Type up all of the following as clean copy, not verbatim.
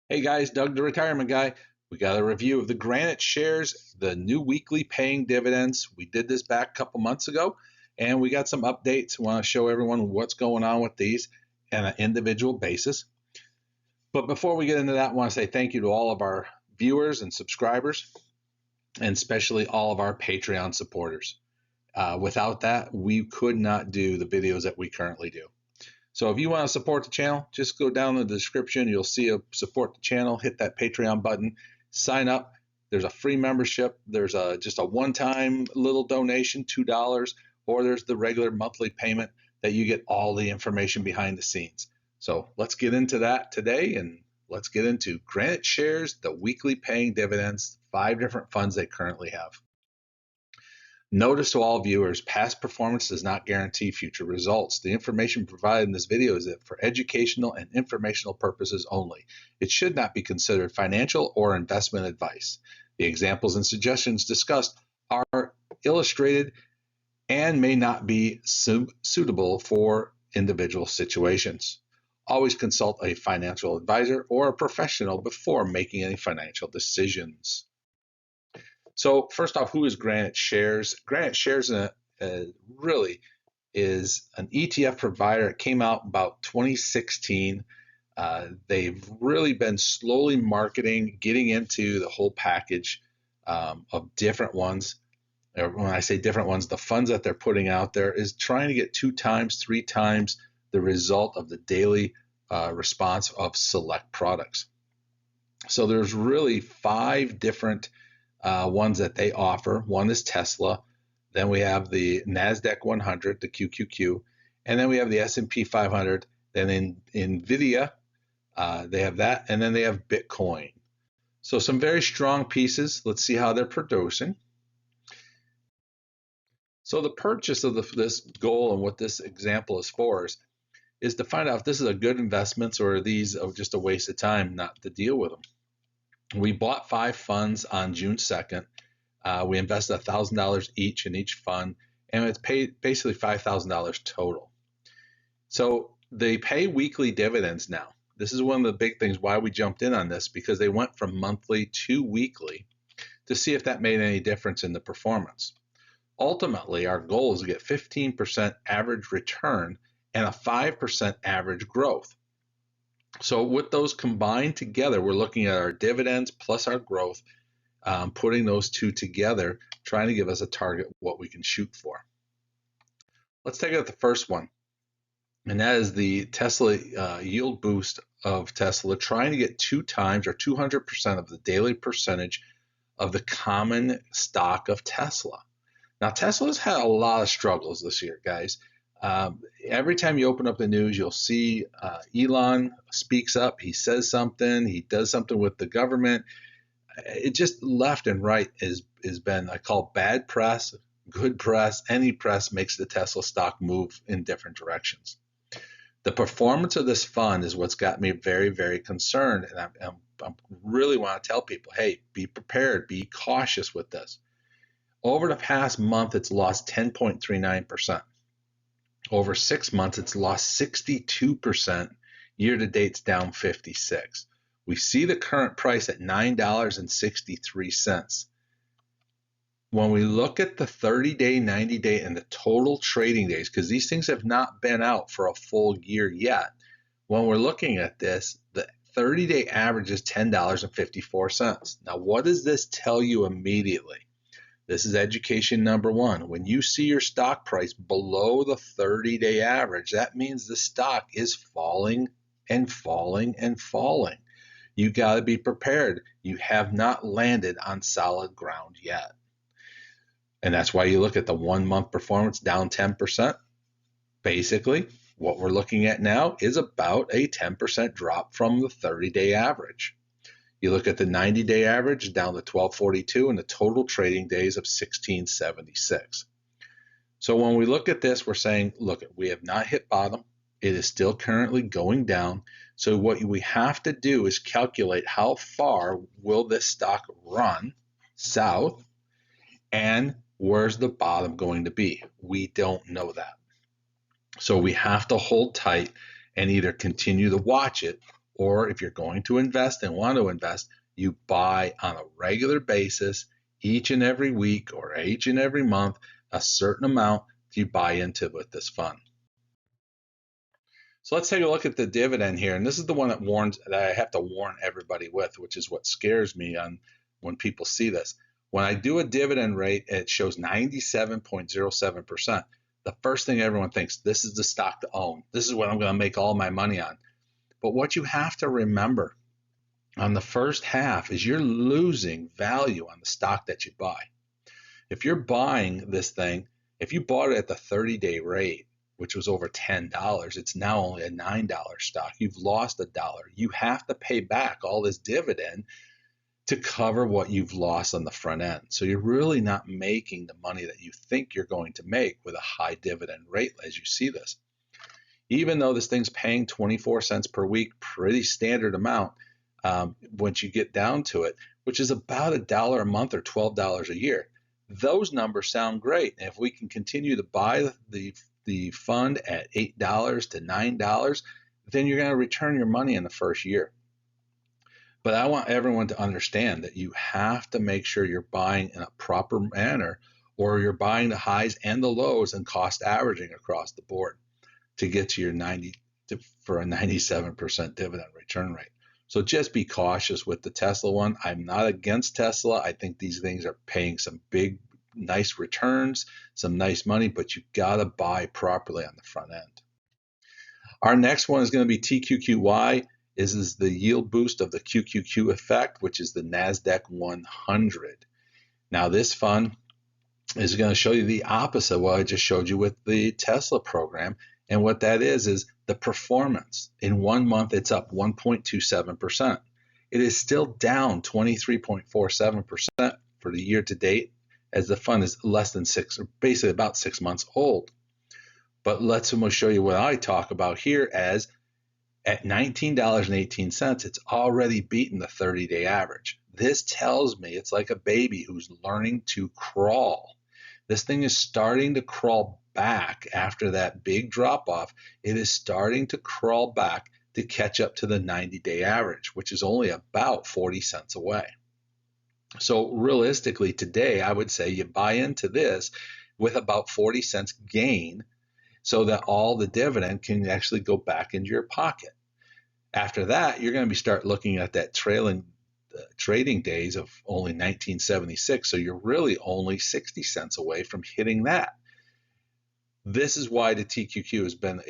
Hey guys, Doug the Retirement Guy. We got a review of the Granite Shares, the new weekly paying dividends. We did this back a couple months ago, and we got some updates. We want to show everyone what's going on with these on an individual basis. But before we get into that, I want to say thank you to all of our viewers and subscribers, and especially all of our Patreon supporters. Without that, we could not do the videos that we currently do. So if you want to support the channel, just go down in the description. You'll see a support the channel, hit that Patreon button, sign up. There's a free membership. There's just a one-time little donation, $2, or there's the regular monthly payment that you get all the information behind the scenes. So let's get into that today, and let's get into Granite Shares, the weekly paying dividends, 5 different funds they currently have. Notice to all viewers, past performance does not guarantee future results. The information provided in this video is for educational and informational purposes only. It should not be considered financial or investment advice. The examples and suggestions discussed are illustrated and may not be suitable for individual situations. Always consult a financial advisor or a professional before making any financial decisions. So first off, who is Granite Shares? Granite Shares really is an ETF provider. It came out about 2016. They've really been slowly marketing, getting into the whole package of different ones. When I say different ones, the funds that they're putting out there is trying to get 2 times, 3 times the result of the daily response of select products. So there's really 5 different ones that they offer. One is Tesla. Then we have the NASDAQ 100, the QQQ. And then we have the S&P 500. Then in Nvidia, they have that. And then they have Bitcoin. So some very strong pieces. Let's see how they're producing. So the purchase of this goal and what this example is for is to find out if this is a good investment or are these just a waste of time not to deal with them. We bought 5 funds on June 2nd. We invested $1,000 each in each fund, and it's paid basically $5,000 total. So they pay weekly dividends now. This is one of the big things why we jumped in on this, because they went from monthly to weekly to see if that made any difference in the performance. Ultimately, our goal is to get 15% average return and a 5% average growth. So with those combined together, we're looking at our dividends plus our growth, putting those two together, trying to give us a target what we can shoot for. Let's take a look at the first one, and that is the Tesla yield boost of Tesla, trying to get 2 times or 200% of the daily percentage of the common stock of Tesla. Now, Tesla's had a lot of struggles this year, guys. Every time you open up the news, you'll see Elon speaks up. He says something. He does something with the government. It just left and right has been, I call bad press, good press. Any press makes the Tesla stock move in different directions. The performance of this fund is what's got me very, very concerned. And I really want to tell people, hey, be prepared, be cautious with this. Over the past month, it's lost 10.39%. Over 6 months, it's lost 62%. Year to date, it's down 56%. We see the current price at $9.63. When we look at the 30-day, 90-day, and the total trading days, because these things have not been out for a full year yet, when we're looking at this, the 30-day average is $10.54. Now, what does this tell you immediately? This is education number 1. When you see your stock price below the 30-day average, that means the stock is falling and falling and falling. You got to be prepared. You have not landed on solid ground yet. And that's why you look at the 1-month performance down 10%. Basically, what we're looking at now is about a 10% drop from the 30-day average. You look at the 90-day average down to 1242 and the total trading days of 1676. So when we look at this, we're saying, look, we have not hit bottom. It is still currently going down. So what we have to do is calculate how far will this stock run south and where's the bottom going to be. We don't know that. So we have to hold tight and either continue to watch it Or if you're going to invest and want to invest, you buy on a regular basis each and every week or each and every month a certain amount you buy into with this fund. So let's take a look at the dividend here. And this is the one that I have to warn everybody with, which is what scares me on when people see this. When I do a dividend rate, it shows 97.07%. The first thing everyone thinks, this is the stock to own. This is what I'm going to make all my money on. But what you have to remember on the first half is you're losing value on the stock that you buy. If you're buying this thing, if you bought it at the 30-day rate, which was over $10, it's now only a $9 stock. You've lost $1. You have to pay back all this dividend to cover what you've lost on the front end. So you're really not making the money that you think you're going to make with a high dividend rate as you see this. Even though this thing's paying 24 cents per week, pretty standard amount once you get down to it, which is about $1 a month or $12 a year. Those numbers sound great. And if we can continue to buy the fund at $8 to $9, then you're going to return your money in the first year. But I want everyone to understand that you have to make sure you're buying in a proper manner, or you're buying the highs and the lows and cost averaging across the board to get to your 97% dividend return rate. So just be cautious with the Tesla one. I'm not against Tesla. I think these things are paying some big, nice returns, some nice money, but you got to buy properly on the front end. Our next one is going to be TQQY. This is the yield boost of the QQQ effect, which is the NASDAQ 100. Now, this fund is going to show you the opposite of what I just showed you with the Tesla program. And what that is the performance. In 1 month, it's up 1.27%. It is still down 23.47% for the year to date, as the fund is less than basically about 6 months old. But let's almost show you what I talk about here as at $19.18, it's already beaten the 30-day average. This tells me it's like a baby who's learning to crawl. This thing is starting to crawl back after that big drop off. It is starting to crawl back to catch up to the 90-day average, which is only about 40 cents away. So realistically today, I would say you buy into this with about 40 cents gain so that all the dividend can actually go back into your pocket. After that, you're going to start looking at that trailing trading days of only 1976. So you're really only 60 cents away from hitting that. This is why the TQQ has been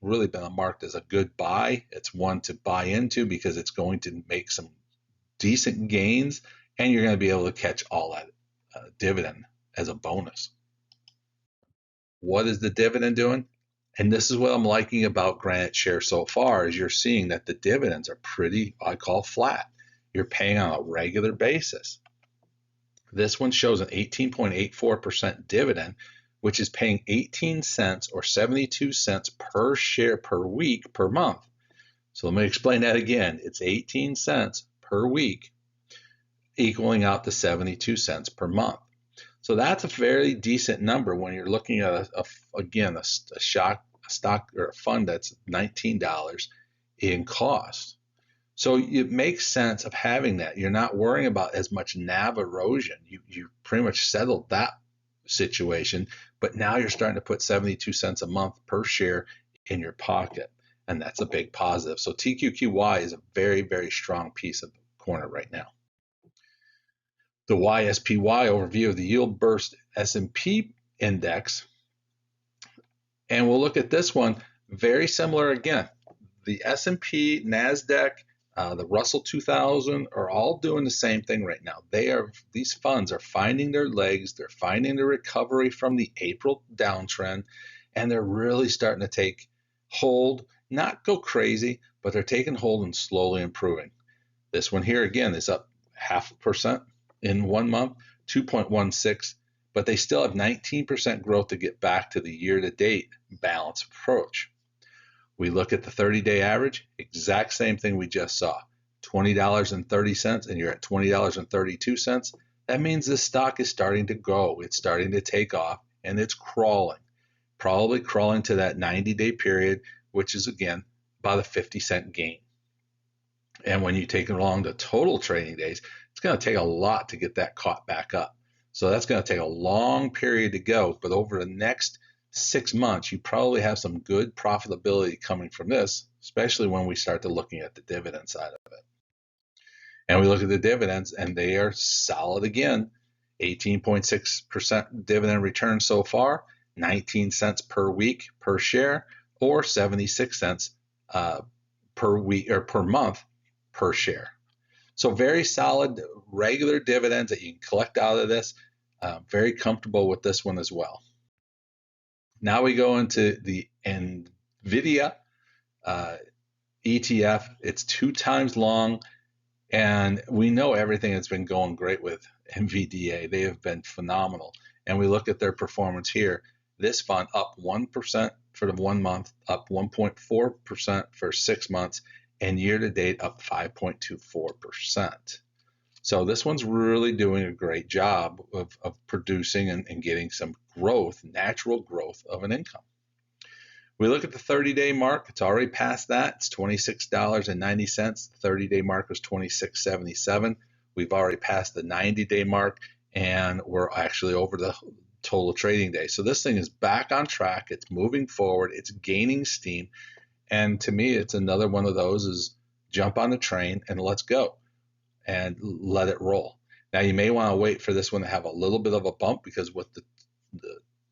really been marked as a good buy. It's one to buy into because it's going to make some decent gains, and you're going to be able to catch all that dividend as a bonus. What is the dividend doing? And this is what I'm liking about Granite Shares so far, is you're seeing that the dividends are pretty, I call flat. You're paying on a regular basis. This one shows an 18.84% dividend, which is paying 18 cents or 72 cents per share per week per month. So let me explain that again. It's 18 cents per week, equaling out to 72 cents per month. So that's a fairly decent number when you're looking at a stock or a fund that's $19 in cost. So it makes sense of having that. You're not worrying about as much NAV erosion. You pretty much settled that situation, but now you're starting to put 72 cents a month per share in your pocket, and that's a big positive. So TQQY is a very, very strong piece of the corner right now. The YSPY overview of the yield burst S&P index, and we'll look at this one very similar again. The S&P, NASDAQ, the Russell 2000 are all doing the same thing right now. These funds are finding their legs. They're finding the recovery from the April downtrend, and they're really starting to take hold, not go crazy, but they're taking hold and slowly improving. This one here again is up 0.5% in 1 month, 2.16, but they still have 19% growth to get back to the year-to-date balanced approach. We look at the 30-day average, exact same thing we just saw, $20.30, and you're at $20.32. That means this stock is starting to grow. It's starting to take off, and it's crawling, probably crawling to that 90-day period, which is, again, about a 50-cent gain. And when you take along the total trading days, it's going to take a lot to get that caught back up. So that's going to take a long period to go. But over the next 6 months, you probably have some good profitability coming from this, especially when we start to looking at the dividend side of it. And we look at the dividends, and they are solid again. 18.6% dividend return so far, 19 cents per week per share, or 76 cents per week or per month per share. So very solid regular dividends that you can collect out of this. Very comfortable with this one as well. Now we go into the Nvidia ETF. It's 2 times long, and we know everything has been going great with Nvidia. They have been phenomenal. And we look at their performance here. This fund up 1% for the 1 month, up 1.4% for 6 months, and year to date up 5.24%. So this one's really doing a great job of producing and getting some growth, natural growth of an income. We look at the 30-day mark. It's already past that. It's $26.90. The 30-day mark was $26.77. We've already passed the 90-day mark, and we're actually over the total trading day. So this thing is back on track. It's moving forward. It's gaining steam. And to me, it's another one of those is jump on the train and let's go and let it roll. Now, you may want to wait for this one to have a little bit of a bump, because what the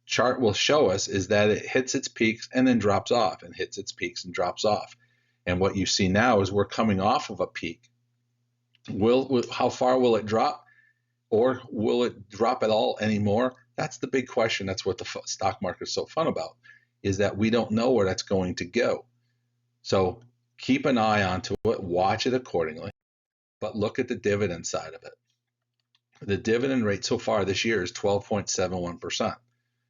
chart will show us is that it hits its peaks and then drops off, and hits its peaks and drops off. And what you see now is we're coming off of a peak. How far will it drop, or will it drop at all anymore? That's the big question. That's what the stock market is so fun about, is that we don't know where that's going to go. So keep an eye onto it, watch it accordingly, but look at the dividend side of it. The dividend rate so far this year is 12.71%.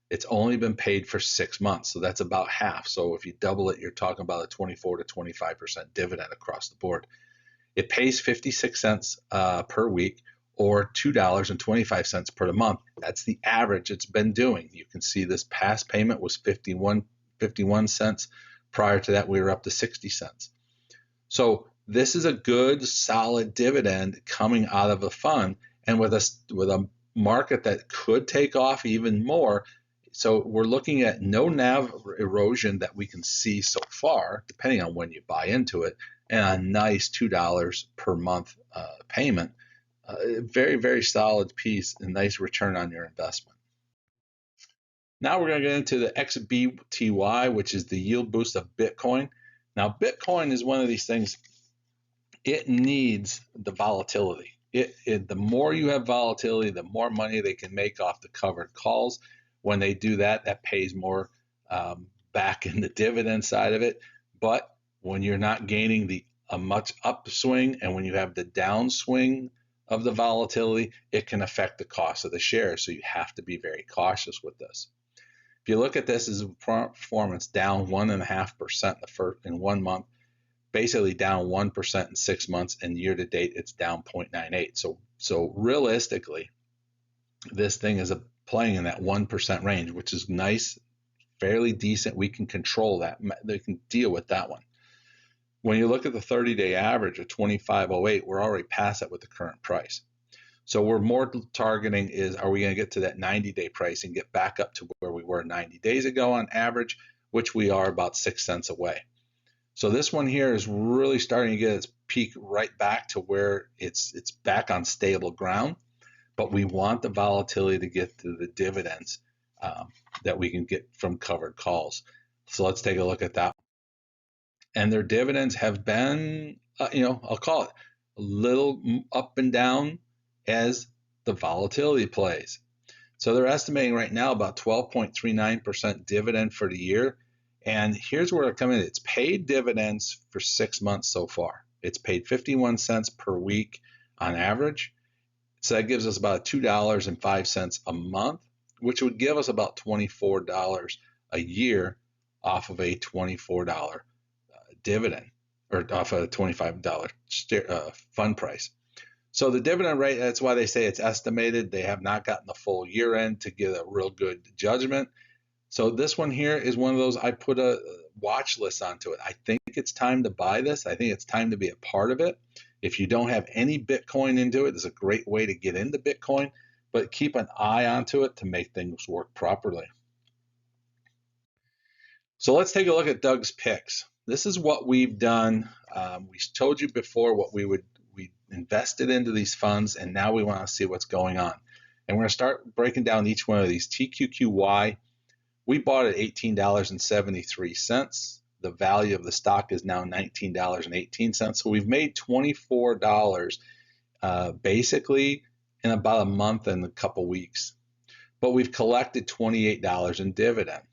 It's only been paid for 6 months, so that's about half. So if you double it, you're talking about a 24 to 25% dividend across the board. It pays 56 cents per week, or $2.25 per month. That's the average it's been doing. You can see this past payment was 51 cents. Prior to that, we were up to 60 cents. So this is a good, solid dividend coming out of the fund, and with a market that could take off even more. So we're looking at no NAV erosion that we can see so far, depending on when you buy into it, and a nice $2 per month payment. Very, very solid piece, and nice return on your investment. Now we're going to get into the XBTY, which is the yield boost of Bitcoin. Now, Bitcoin is one of these things, it needs the volatility. The more you have volatility, the more money they can make off the covered calls. When they do that, that pays more back in the dividend side of it. But when you're not gaining a much upswing, and when you have the downswing of the volatility, it can affect the cost of the share. So you have to be very cautious with this. If you look at this as performance, down 1.5% in 1 month, basically down 1% in 6 months, and year to date it's down 0.98. So realistically, this thing is playing in that 1% range, which is nice, fairly decent. We can control that. They can deal with that one. When you look at the 30-day average of 25.08, we're already past that with the current price. So we're more targeting is, are we going to get to that 90-day price and get back up to where we were 90 days ago on average, which we are about 6 cents away. So this one here is really starting to get its peak right back to where it's back on stable ground, but we want the volatility to get to the dividends that we can get from covered calls. So let's take a look at that. And their dividends have been, I'll call it a little up and down as the volatility plays. So they're estimating right now about 12.39% dividend for the year. And here's where it comes in. It's paid dividends for 6 months so far. It's paid 51 cents per week on average. So that gives us about $2.05 a month, which would give us about $24 a year off of a $24 dividend, or off a $25 fund price. So the dividend rate, that's why they say it's estimated. They have not gotten the full year end to get a real good judgment. So this one here is one of those, I put watch list onto it. I think it's time to buy this. I think it's time to be a part of it. If you don't have any Bitcoin into it, it's a great way to get into Bitcoin, but keep an eye onto it to make things work properly. So let's take a look at Doug's picks. This is what we've done. We told you before what we invested into these funds, and now we want to see what's going on. And we're going to start breaking down each one of these. TQQY, we bought at $18.73. The value of the stock is now $19.18. So we've made $24 basically in about a month and a couple weeks. But we've collected $28 in dividend.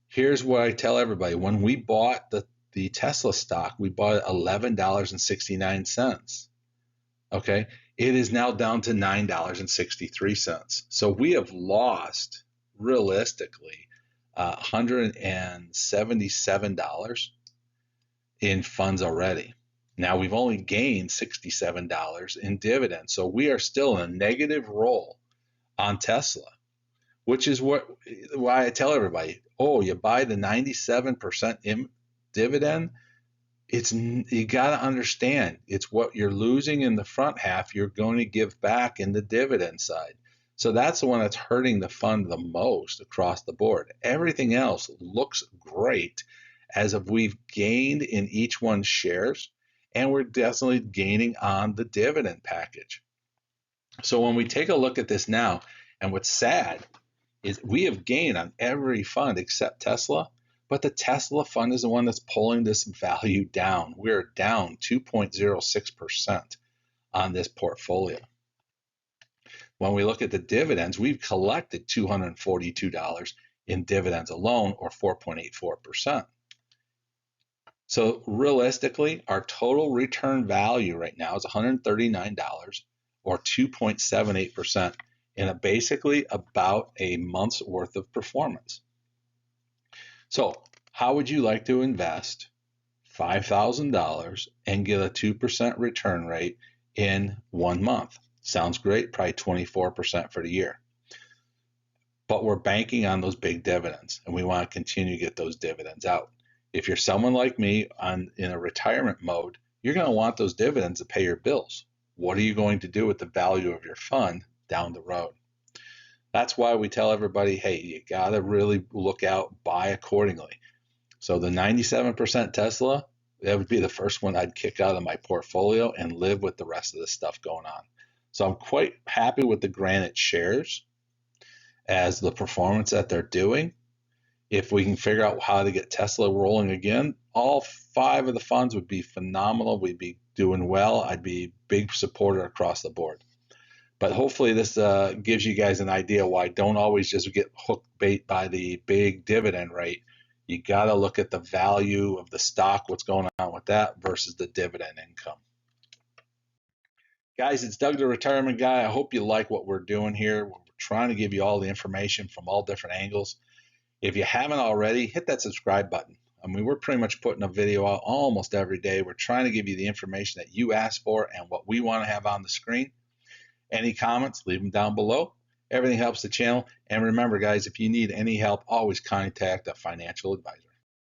Here's what I tell everybody. When we bought the Tesla stock, we bought it $11.69. Okay, it is now down to $9.63. So we have lost, realistically, $177 in funds already. Now we've only gained $67 in dividends. So we are still in a negative roll on Tesla, which is why I tell everybody, oh, you buy the 97% dividend. You got to understand, it's what you're losing in the front half you're going to give back in the dividend side. So that's the one that's hurting the fund the most across the board. Everything else looks great as if we've gained in each one's shares, and we're definitely gaining on the dividend package. So when we take a look at this now, and what's sad is we have gained on every fund except Tesla, but the Tesla fund is the one that's pulling this value down. We're down 2.06% on this portfolio. When we look at the dividends, we've collected $242 in dividends alone, or 4.84%. So realistically, our total return value right now is $139, or 2.78%, in basically about a month's worth of performance. So how would you like to invest $5,000 and get a 2% return rate in 1 month? Sounds great, probably 24% for the year. But we're banking on those big dividends, and we want to continue to get those dividends out. If you're someone like me in a retirement mode, you're going to want those dividends to pay your bills. What are you going to do with the value of your fund down the road? That's why we tell everybody, hey, you got to really look out, buy accordingly. So the 97% Tesla, that would be the first one I'd kick out of my portfolio and live with the rest of the stuff going on. So I'm quite happy with the Granite Shares as the performance that they're doing. If we can figure out how to get Tesla rolling again, all 5 of the funds would be phenomenal. We'd be doing well. I'd be a big supporter across the board. But hopefully this gives you guys an idea why don't always just get hooked bait by the big dividend rate. You got to look at the value of the stock, what's going on with that versus the dividend income. Guys, it's Doug the Retirement Guy. I hope you like what we're doing here. We're trying to give you all the information from all different angles. If you haven't already, hit that subscribe button. I mean, we're pretty much putting a video out almost every day. We're trying to give you the information that you asked for and what we want to have on the screen. Any comments, leave them down below. Everything helps the channel. And remember, guys, if you need any help, always contact a financial advisor.